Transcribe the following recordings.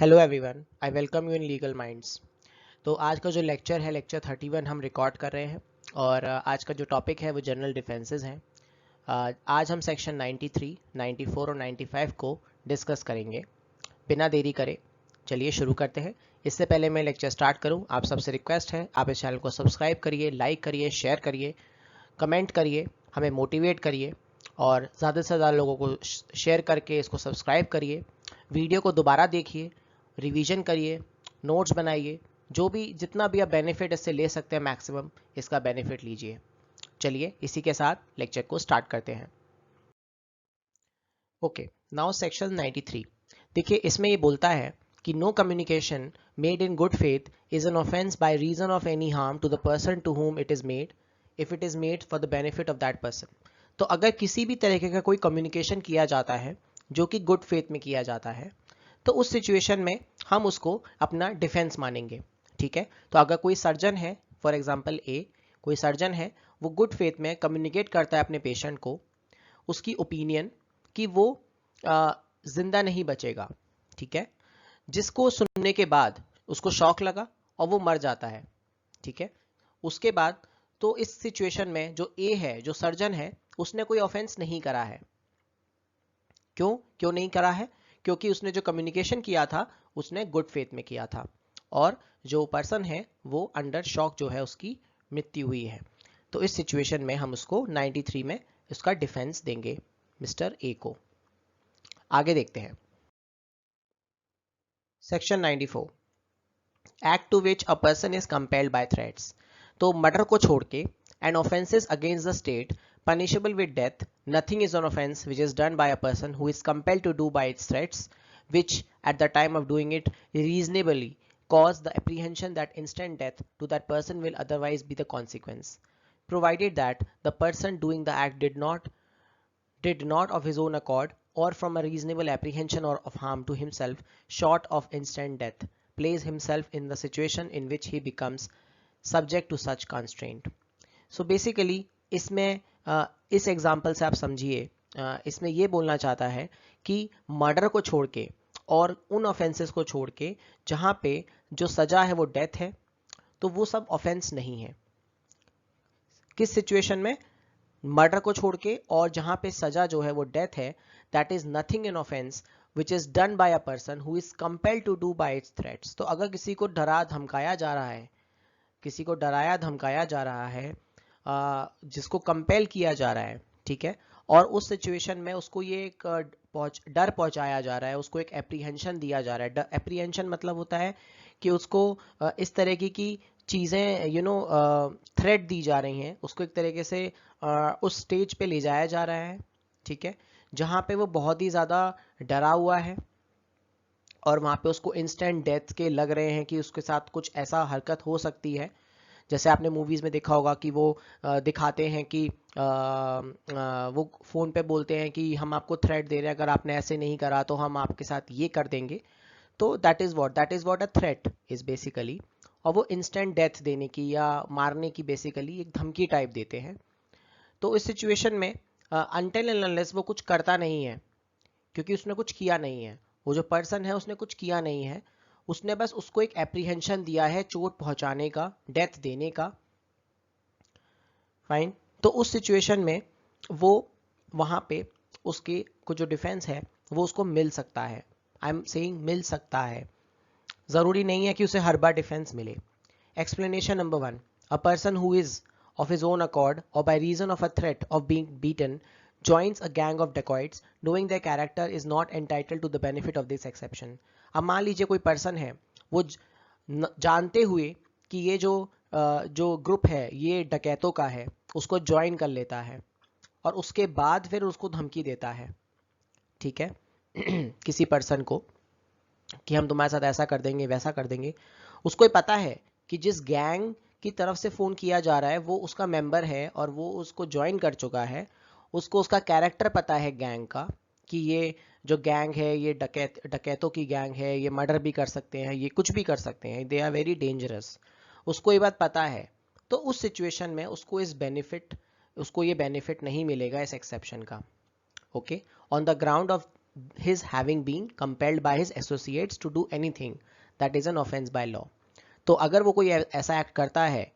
Hello everyone, I welcome you in legal minds. तो आज का जो लेक्चर है, लेक्चर 31 हम रिकॉर्ड कर रहे हैं और आज का जो टॉपिक है वो जनरल डिफेंसेस है। आज हम सेक्शन 93, 94 और 95 को डिस्कस करेंगे। बिना देरी करे चलिए शुरू करते हैं। इससे पहले मैं लेक्चर स्टार्ट करूं, आप सबसे रिक्वेस्ट है आप इस चैनल को सब्सक्राइब करिए, लाइक करिए, शेयर करिए, कमेंट करिए, हमें मोटिवेट करिए और ज़्यादा से ज़्यादा लोगों को शेयर करके इसको सब्सक्राइब करिए। वीडियो को दोबारा देखिए, रिवीजन करिए, नोट्स बनाइए, जो भी जितना भी आप बेनिफिट इससे ले सकते हैं मैक्सिमम इसका बेनिफिट लीजिए। चलिए इसी के साथ लेक्चर को स्टार्ट करते हैं। Okay, now section 93। देखिए इसमें ये बोलता है कि no communication made in good faith is an offence by reason of any harm to the person to whom it is made if it is made for the benefit of that person. तो अगर किसी भी तरीके का कोई communication किया जाता है जो कि गुड फेथ में किया जाता है, तो उस सिचुएशन में हम उसको अपना डिफेंस मानेंगे। ठीक है, तो अगर कोई सर्जन है, फॉर एग्जांपल ए, कोई सर्जन है, वो गुड फेथ में कम्युनिकेट करता है अपने पेशेंट को उसकी ओपिनियन कि वो जिंदा नहीं बचेगा। ठीक है, जिसको सुनने के बाद उसको शॉक लगा और वो मर जाता है। ठीक है, उसके बाद तो इस सिचुएशन में जो ए है, जो सर्जन है, उसने कोई ऑफेंस नहीं करा है। क्यों क्यों नहीं करा है? क्योंकि उसने जो कम्युनिकेशन किया था उसने गुड फेथ में किया था और जो पर्सन है वो अंडर शॉक जो है उसकी मृत्यु हुई है। तो इस सिचुएशन में हम उसको 93 में उसका डिफेंस देंगे मिस्टर ए को। आगे देखते हैं section 94, act to which a person is compelled by threats. तो मर्डर को छोड़ के and offences against the state punishable with death, nothing is an offense which is done by a person who is compelled to do by its threats, which at the time of doing it reasonably cause the apprehension that instant death to that person will otherwise be the consequence, provided that the person doing the act did not of his own accord or from a reasonable apprehension or of harm to himself short of instant death place himself in the situation in which he becomes subject to such constraint. So basically इसमें इस example से आप समझिए, इसमें ये बोलना चाहता है कि मर्डर को छोड़ के और उन ऑफेंसेस को छोड़ के जहाँ पे जो सजा है वो डेथ है, तो वो सब ऑफेंस नहीं है। किस सिचुएशन में? मर्डर को छोड़ के और जहाँ पे सजा जो है वो डेथ है, that is nothing in offence which is done by a person who is compelled to do by its threats. तो अगर किसी को डरा धमकाया जा रहा है, किसी को डराया धमकाया जा रहा है, जिसको कंपेल किया जा रहा है, ठीक है, और उस सिचुएशन में उसको ये एक डर पहुंचाया जा रहा है, उसको एक एप्रीहेंशन दिया जा रहा है। एप्रीहेंशन मतलब होता है कि उसको इस तरीके की चीज़ें थ्रेट दी जा रही हैं, उसको एक तरीके से उस स्टेज पे ले जाया जा रहा है, ठीक है, जहाँ पे वो बहुत ही ज़्यादा डरा हुआ है और वहाँ पे उसको इंस्टेंट डेथ के लग रहे हैं कि उसके साथ कुछ ऐसा हरकत हो सकती है। जैसे आपने मूवीज़ में देखा होगा कि वो दिखाते हैं कि वो फ़ोन पे बोलते हैं कि हम आपको थ्रेट दे रहे हैं, अगर आपने ऐसे नहीं करा तो हम आपके साथ ये कर देंगे। तो that is what a threat is basically. और वो इंस्टेंट डेथ देने की या मारने की बेसिकली एक धमकी टाइप देते हैं। तो इस सिचुएशन में अनटिल एंड अनलेस वो कुछ करता नहीं है, क्योंकि उसने कुछ किया नहीं है, वो जो पर्सन है उसने कुछ किया नहीं है, उसने बस उसको एक एप्रीहेंशन दिया है चोट पहुंचाने का, डेथ देने का। फाइन, तो उस सिचुएशन में वो वहां पे उसके को जो डिफेंस है वो उसको मिल सकता है। आई एम सेइंग मिल सकता है, जरूरी नहीं है कि उसे हर बार डिफेंस मिले। Explanation number 1, a person who is of his own accord or by reason of a threat of being beaten joins a gang of dacoits knowing their character is not entitled to the benefit of this exception। अब मान लीजिए कोई person है, वो जानते हुए कि ये जो ग्रुप है ये डकैतों का है, उसको ज्वाइन कर लेता है और उसके बाद फिर उसको धमकी देता है, ठीक है किसी पर्सन को कि हम तुम्हारे साथ ऐसा कर देंगे वैसा कर देंगे। उसको पता है कि जिस गैंग की तरफ से फोन किया जा रहा है वो उसका मेंबर है और वो उसको ज्वाइन कर चुका है, उसको उसका कैरेक्टर पता है गैंग का, कि ये जो गैंग है ये डकैतों की गैंग है, ये मर्डर भी कर सकते हैं, ये कुछ भी कर सकते हैं, दे आर वेरी डेंजरस, उसको ये बात पता है। तो उस सिचुएशन में उसको ये बेनिफिट नहीं मिलेगा इस एक्सेप्शन का। Okay, on the ground of his having been compelled by his associates to do anything that is an offense by law. तो अगर वो कोई ऐसा एक्ट करता है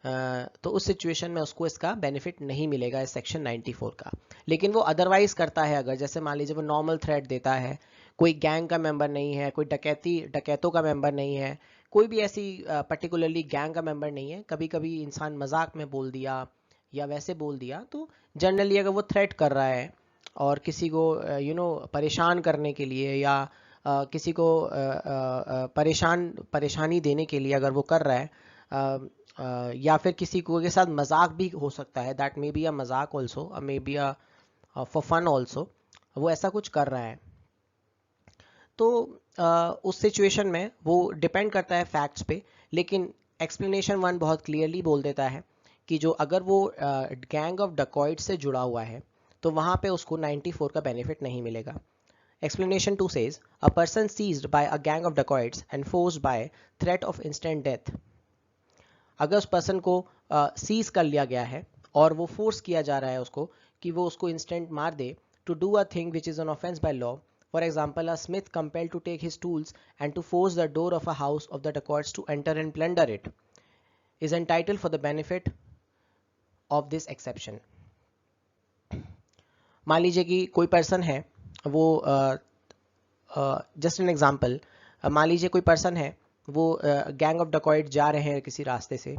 तो उस सिचुएशन में उसको इसका बेनिफिट नहीं मिलेगा इस सेक्शन 94 का। लेकिन वो अदरवाइज करता है, अगर जैसे मान लीजिए वो नॉर्मल थ्रेट देता है, कोई गैंग का मेंबर नहीं है, कोई डकैतों का मेंबर नहीं है, कोई भी ऐसी पर्टिकुलरली गैंग का मेंबर नहीं है, कभी कभी इंसान मजाक में बोल दिया या वैसे बोल दिया, तो जनरली अगर वो थ्रेट कर रहा है और किसी को परेशान करने के लिए या किसी को परेशानी देने के लिए अगर वो कर रहा है, या फिर किसी को के साथ मजाक भी हो सकता है, दैट मे बी अ मजाक also, may be a for fun also, वो ऐसा कुछ कर रहा है, तो उस सिचुएशन में वो डिपेंड करता है फैक्ट्स पे। लेकिन एक्सप्लेनेशन वन बहुत क्लियरली बोल देता है कि जो अगर वो गैंग ऑफ डकॉइट से जुड़ा हुआ है तो वहाँ पे उसको 94 का बेनिफिट नहीं मिलेगा। Explanation 2 says, a person seized by a gang of dacoits and forced by threat of instant death. अगर उस पर्सन को सीज कर लिया गया है और वो फोर्स किया जा रहा है उसको कि वो उसको इंस्टेंट मार दे, to do a thing which is an offence by law, for example a smith compelled to take his tools and to force the door of a house of the dacoits to enter and plunder it, is entitled for the benefit of this exception. मान लीजिए कि कोई person है, वो just an example, मान लीजिए कोई person है, वो गैंग ऑफ डकॉइट जा रहे हैं किसी रास्ते से,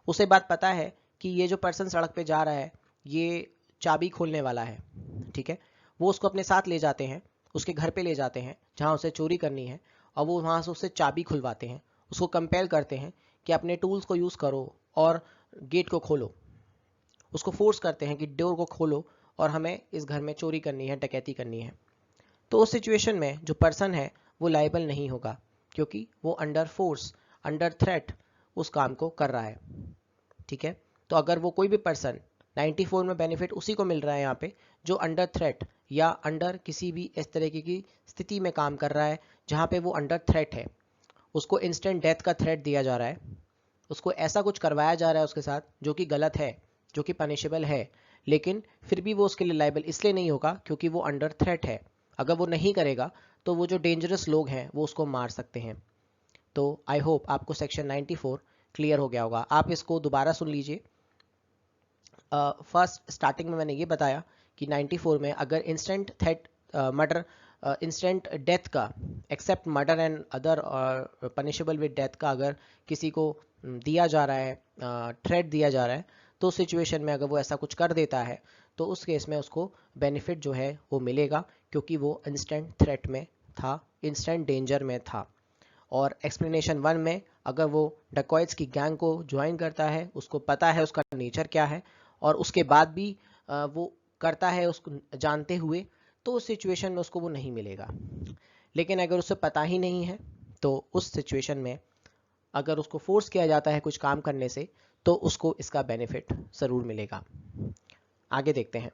उसे बात पता है कि ये जो पर्सन सड़क पे जा रहा है ये चाबी खोलने वाला है, ठीक है, वो उसको अपने साथ ले जाते हैं, उसके घर पे ले जाते हैं जहाँ उसे चोरी करनी है, और वो वहाँ से उससे चाबी खुलवाते हैं, उसको कंपेल करते हैं कि अपने टूल्स को यूज़ करो और गेट को खोलो, उसको फोर्स करते हैं कि डोर को खोलो और हमें इस घर में चोरी करनी है, डकैती करनी है। तो उस सिचुएशन में जो पर्सन है वो लायबल नहीं होगा, क्योंकि वो अंडर फोर्स, अंडर थ्रेट उस काम को कर रहा है, ठीक है। तो अगर वो कोई भी पर्सन 94 में बेनिफिट उसी को मिल रहा है यहाँ पे जो अंडर थ्रेट या अंडर किसी भी इस तरीके की स्थिति में काम कर रहा है जहाँ पे वो अंडर थ्रेट है, उसको इंस्टेंट डेथ का थ्रेट दिया जा रहा है, उसको ऐसा कुछ करवाया जा रहा है उसके साथ जो कि गलत है, जो कि पनिशेबल है, लेकिन फिर भी वो उसके लिए लायबल इसलिए नहीं होगा क्योंकि वो अंडर थ्रेट है। अगर वो नहीं करेगा तो वो जो डेंजरस लोग हैं वो उसको मार सकते हैं। तो आई होप आपको सेक्शन 94 क्लियर हो गया होगा। आप इसको दोबारा सुन लीजिए। फर्स्ट स्टार्टिंग में मैंने ये बताया कि 94 में अगर instant threat murder, instant death का, except murder and other punishable with death का अगर किसी को दिया जा रहा है, थ्रेट दिया जा रहा है, तो सिचुएशन में अगर वो ऐसा कुछ कर देता है तो उस केस में उसको बेनिफिट जो है वो मिलेगा, क्योंकि वो इंस्टेंट थ्रेट में था, इंस्टेंट डेंजर में था। और एक्सप्लेनेशन वन में अगर वो डकॉइट्स की गैंग को ज्वाइन करता है, उसको पता है उसका नेचर क्या है और उसके बाद भी वो करता है उसको जानते हुए, तो उस सिचुएशन में उसको वो नहीं मिलेगा। लेकिन अगर उसे पता ही नहीं है तो उस सिचुएशन में अगर उसको फोर्स किया जाता है कुछ काम करने से तो उसको इसका बेनिफिट ज़रूर मिलेगा। आगे देखते हैं।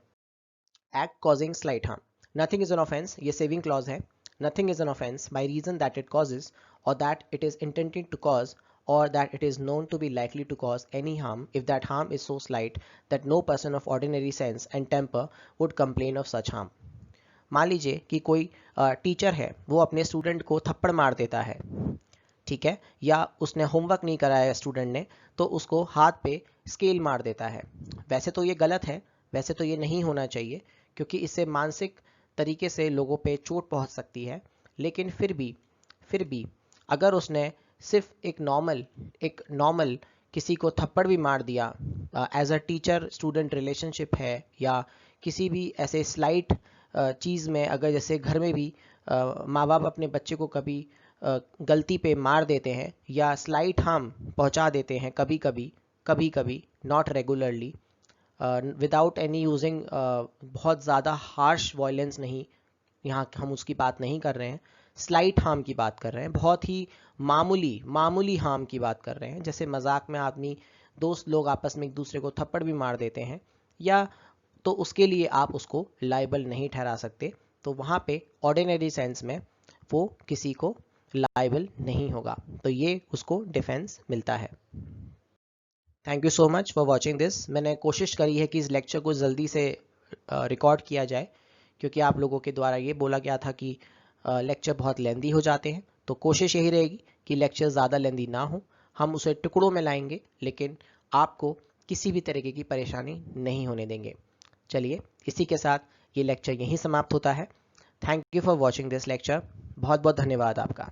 Act causing slight harm, nothing is an offence, ये सेविंग क्लॉज है। Nothing is an offense by reason that it causes or that it is intended to cause or that it is known to be likely to cause any harm if that harm is so slight that no person of ordinary sense and temper would complain of such harm. मान लीजिए कि कोई teacher है, वो अपने student को थप्पड़ मार देता है, ठीक है, या उसने होमवर्क नहीं कराया स्टूडेंट ने तो उसको हाथ पे स्केल मार देता है। वैसे तो ये गलत है, वैसे तो ये नहीं होना चाहिए क्योंकि इससे मानसिक तरीके से लोगों पे चोट पहुंच सकती है। लेकिन फिर भी अगर उसने सिर्फ एक नॉर्मल किसी को थप्पड़ भी मार दिया, as a teacher student relationship है, या किसी भी ऐसे स्लाइट चीज़ में, अगर जैसे घर में भी माँ बाप अपने बच्चे को कभी गलती पे मार देते हैं या स्लाइट हार्म पहुंचा देते हैं कभी कभी, not regularly, without any using बहुत ज़्यादा हार्श वायलेंस नहीं, यहाँ हम उसकी बात नहीं कर रहे हैं, स्लाइट हार्म की बात कर रहे हैं, बहुत ही मामूली हार्म की बात कर रहे हैं, जैसे मजाक में आदमी, दोस्त लोग आपस में एक दूसरे को थप्पड़ भी मार देते हैं, या तो उसके लिए आप उसको लाइबल नहीं ठहरा सकते। तो वहाँ पे ऑर्डिनरी सेंस में वो किसी को लाइबल नहीं होगा, तो ये उसको डिफेंस मिलता है। Thank you so much for watching this. मैंने कोशिश करी है कि इस लेक्चर को जल्दी से रिकॉर्ड किया जाए क्योंकि आप लोगों के द्वारा ये बोला गया था कि लेक्चर बहुत लेंदी हो जाते हैं। तो कोशिश यही रहेगी कि लेक्चर ज़्यादा लेंदी ना हो, हम उसे टुकड़ों में लाएंगे, लेकिन आपको किसी भी तरीके की परेशानी नहीं होने देंगे। चलिए, इसी के साथ ये लेक्चर यहीं समाप्त होता है। Thank you for watching this lecture. बहुत बहुत धन्यवाद आपका।